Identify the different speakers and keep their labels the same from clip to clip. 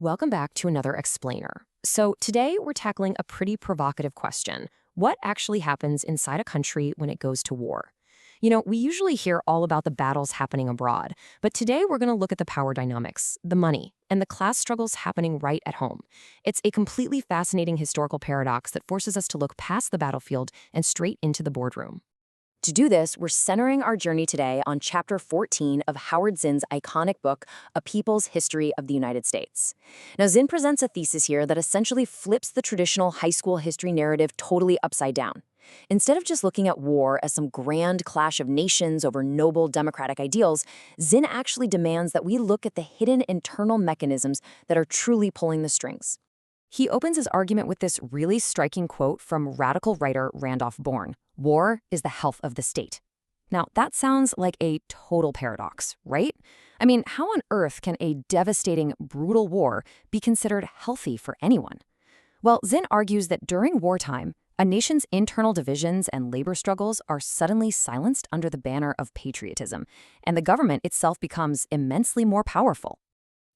Speaker 1: Welcome back to another explainer. So today we're tackling a pretty provocative question. What actually happens inside a country when it goes to war? We usually hear all about the battles happening abroad, but today we're going to look at the power dynamics, the money, and the class struggles happening right at home. It's a completely fascinating historical paradox that forces us to look past the battlefield and straight into the boardroom. To do this, we're centering our journey today on Chapter 14 of Howard Zinn's iconic book, A People's History of the United States. Now, Zinn presents a thesis here that essentially flips the traditional high school history narrative totally upside down. Instead of just looking at war as some grand clash of nations over noble democratic ideals, Zinn actually demands that we look at the hidden internal mechanisms that are truly pulling the strings. He opens his argument with this really striking quote from radical writer Randolph Bourne: "War is the health of the state." Now, that sounds like a total paradox, right? I mean, how on earth can a devastating, brutal war be considered healthy for anyone? Well, Zinn argues that during wartime, a nation's internal divisions and labor struggles are suddenly silenced under the banner of patriotism, and the government itself becomes immensely more powerful.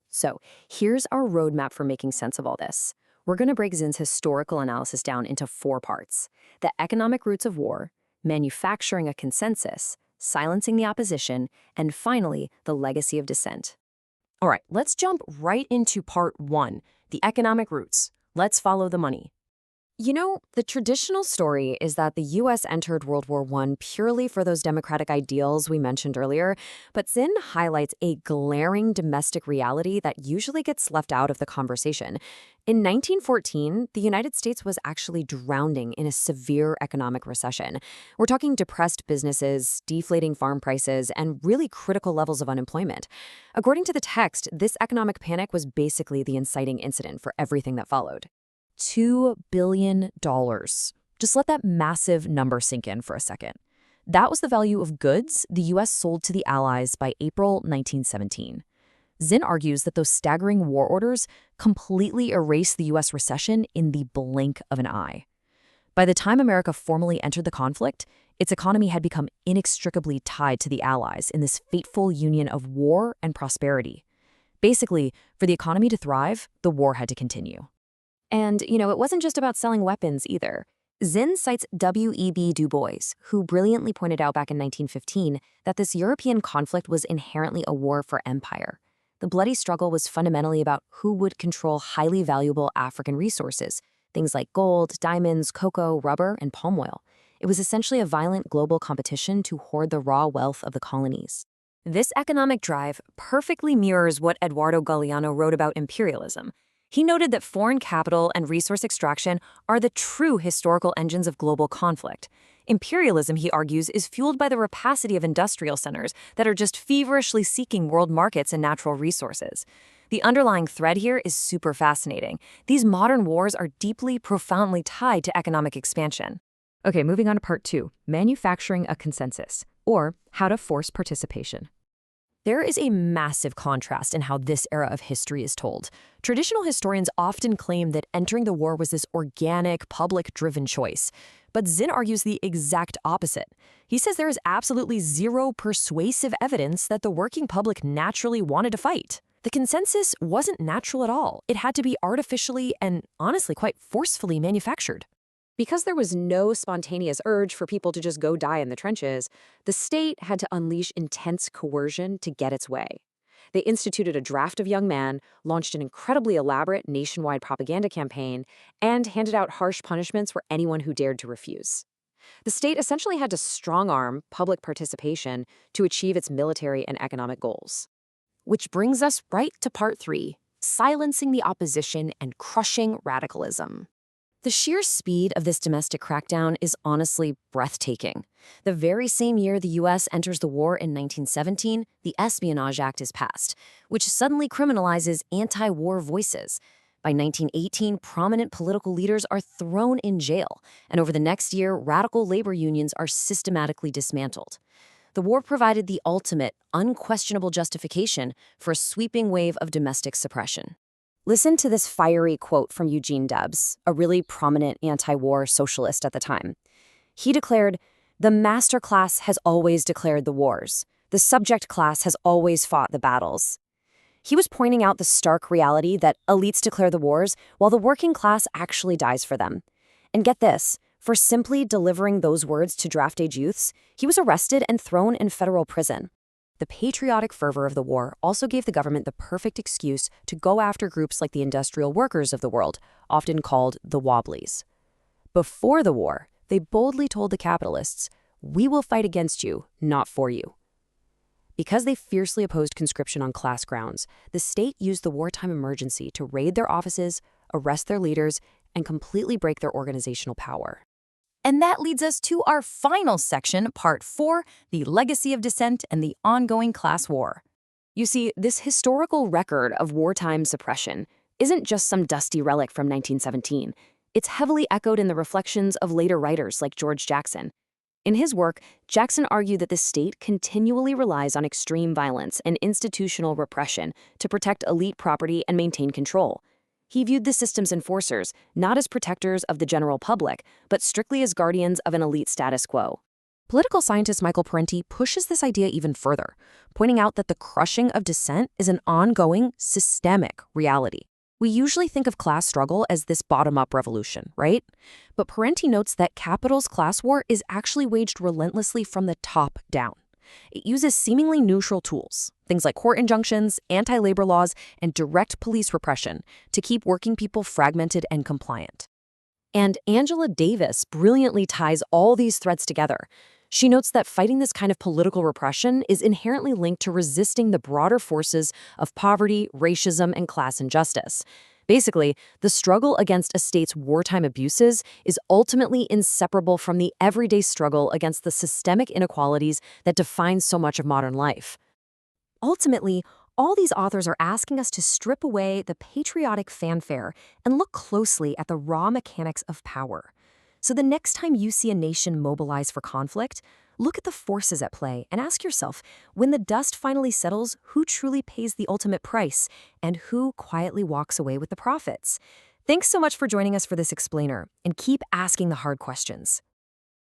Speaker 1: So, here's our roadmap for making sense of all this. We're going to break Zinn's historical analysis down into 4 parts: the economic roots of war, manufacturing a consensus, silencing the opposition, and finally, the legacy of dissent. All right, let's jump right into part 1, the economic roots. Let's follow the money. The traditional story is that the U.S. entered World War I purely for those democratic ideals we mentioned earlier, but Zinn highlights a glaring domestic reality that usually gets left out of the conversation. In 1914, the United States was actually drowning in a severe economic recession. We're talking depressed businesses, deflating farm prices, and really critical levels of unemployment. According to the text, this economic panic was basically the inciting incident for everything that followed. $2 billion. Just let that massive number sink in for a second. That was the value of goods the U.S. sold to the Allies by April 1917. Zinn argues that those staggering war orders completely erased the U.S. recession in the blink of an eye. By the time America formally entered the conflict, its economy had become inextricably tied to the Allies in this fateful union of war and prosperity. Basically, for the economy to thrive, the war had to continue. And, it wasn't just about selling weapons either. Zinn cites W.E.B. Du Bois, who brilliantly pointed out back in 1915 that this European conflict was inherently a war for empire. The bloody struggle was fundamentally about who would control highly valuable African resources, things like gold, diamonds, cocoa, rubber, and palm oil. It was essentially a violent global competition to hoard the raw wealth of the colonies. This economic drive perfectly mirrors what Eduardo Galeano wrote about imperialism. He noted that foreign capital and resource extraction are the true historical engines of global conflict. Imperialism, he argues, is fueled by the rapacity of industrial centers that are just feverishly seeking world markets and natural resources. The underlying thread here is super fascinating. These modern wars are deeply, profoundly tied to economic expansion. Okay, moving on to part 2, manufacturing a consensus, or how to force participation. There is a massive contrast in how this era of history is told. Traditional historians often claim that entering the war was this organic, public-driven choice. But Zinn argues the exact opposite. He says there is absolutely zero persuasive evidence that the working public naturally wanted to fight. The consensus wasn't natural at all. It had to be artificially and honestly quite forcefully manufactured. Because there was no spontaneous urge for people to just go die in the trenches, the state had to unleash intense coercion to get its way. They instituted a draft of young men, launched an incredibly elaborate nationwide propaganda campaign, and handed out harsh punishments for anyone who dared to refuse. The state essentially had to strong-arm public participation to achieve its military and economic goals. Which brings us right to part 3, silencing the opposition and crushing radicalism. The sheer speed of this domestic crackdown is honestly breathtaking. The very same year the U.S. enters the war in 1917, the Espionage Act is passed, which suddenly criminalizes anti-war voices. By 1918, prominent political leaders are thrown in jail, and over the next year, radical labor unions are systematically dismantled. The war provided the ultimate, unquestionable justification for a sweeping wave of domestic suppression. Listen to this fiery quote from Eugene Debs, a really prominent anti-war socialist at the time. He declared, "The master class has always declared the wars. The subject class has always fought the battles." He was pointing out the stark reality that elites declare the wars while the working class actually dies for them. And get this, for simply delivering those words to draft-age youths, he was arrested and thrown in federal prison. The patriotic fervor of the war also gave the government the perfect excuse to go after groups like the industrial workers of the world, often called the Wobblies. Before the war, they boldly told the capitalists, "We will fight against you, not for you." Because they fiercely opposed conscription on class grounds, the state used the wartime emergency to raid their offices, arrest their leaders, and completely break their organizational power.
Speaker 2: And that leads us to our final section, Part 4, the legacy of dissent and the ongoing class war.
Speaker 1: You see, this historical record of wartime suppression isn't just some dusty relic from 1917. It's heavily echoed in the reflections of later writers like George Jackson. In his work, Jackson argued that the state continually relies on extreme violence and institutional repression to protect elite property and maintain control. He viewed the system's enforcers not as protectors of the general public, but strictly as guardians of an elite status quo. Political scientist Michael Parenti pushes this idea even further, pointing out that the crushing of dissent is an ongoing, systemic reality. We usually think of class struggle as this bottom-up revolution, right? But Parenti notes that capital's class war is actually waged relentlessly from the top down. It uses seemingly neutral tools, things like court injunctions, anti-labor laws, and direct police repression, to keep working people fragmented and compliant. And Angela Davis brilliantly ties all these threads together. She notes that fighting this kind of political repression is inherently linked to resisting the broader forces of poverty, racism, and class injustice. Basically, the struggle against a state's wartime abuses is ultimately inseparable from the everyday struggle against the systemic inequalities that define so much of modern life. Ultimately, all these authors are asking us to strip away the patriotic fanfare and look closely at the raw mechanics of power. So the next time you see a nation mobilize for conflict, look at the forces at play and ask yourself, when the dust finally settles, who truly pays the ultimate price and who quietly walks away with the profits? Thanks so much for joining us for this explainer, and keep asking the hard questions.